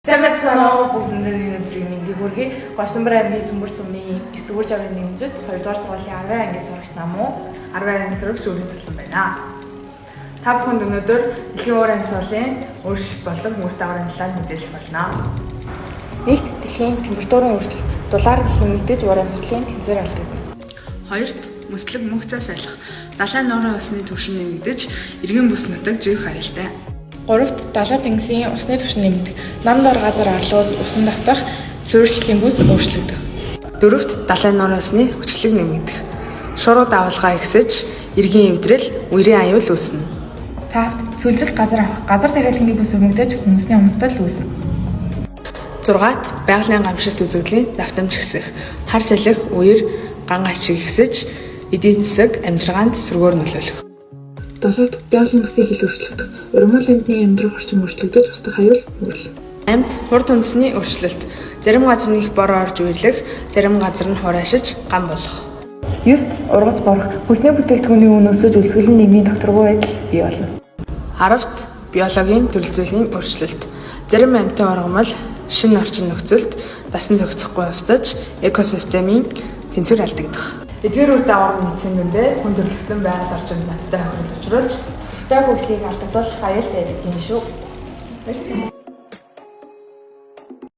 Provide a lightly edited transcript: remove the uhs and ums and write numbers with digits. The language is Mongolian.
Самбайцгаана бүгдний өдрийн хүргэе. Горсонбор аймгийн Сүмбэр сумын 9-р жавын нэмжид 2-р сургуулийн 10 ангийн сурагч намуу 10 ангийн сурагч үргэлжлүүлэн байна. Та бүхэнд өнөөдөр дэлхийн уур амьсгалын өөрчлөлт болон мөр дагаврын талаар мэдээлэх болно. Нэгт дэлхийн температурын өөрчлөлт дулаар дэлхийн мэдээж уур амьсгалын тэнцвэр алдаг. Хоёрт мөслөг мөнх цас айлах далайн нуурын усны түвшин нэмэгдэж эргэн бүс нутаг живэх аюултай. Гуравт далай тэнгисийн усны түвшин нэмэгдэх, нам дор газар арлууд усан давтах, суурьшлийн бүс өөрчлөгдөх. Дөрөвт далайн нуурын усны хүчлэг нэмэгдэх, шуруу давалгаа ихсэж эргийн эвдрэл, үерийн аюул үүснэ. Тавт цөлжил газар авах, газар тариалангийн бүс өргөмөдөж хүмүүсийн өмсдөл үүснэ. Зургаат байгалийн гамшилт үзэгдлийн давтамж ихсэх, хар салхи, үер, ган ачиг ихсэж эдийн засаг, амьдрагаанд сөргөөр нөлөөлөх. Досолт байгалийн бүсийн хил өөрчлөгдөх, урмал амьтны амьдрах орчин өөрчлөгдөж устдах аюул үүрлэх. Амьд хурд үндэсний өөрчлөлт, зарим газар нь их бороо орж үерлэх, зарим газар нь хураашиж гам болох. 9 ургац борох, хүнсний бүтээгдэхүүний үн өсөж үлсгэлэн нийгмийн докторгүй байдал бий болно. 10-т биологийн төрөл зүйлийн өөрчлөлт, зарим амьтан ургамал, шинэ орчин нөхцөлд дасан зохицохгүй устдаж экосистемийн тэнцвэр алдагдах. Эдгээр үр дагавар мэдсэндээ хүн төрөлхтөн байгаль орчинд ноцтой хохирол учруулж, хөдөө хөгжлийг алдагдуулах аюултай байдаг юм шүү.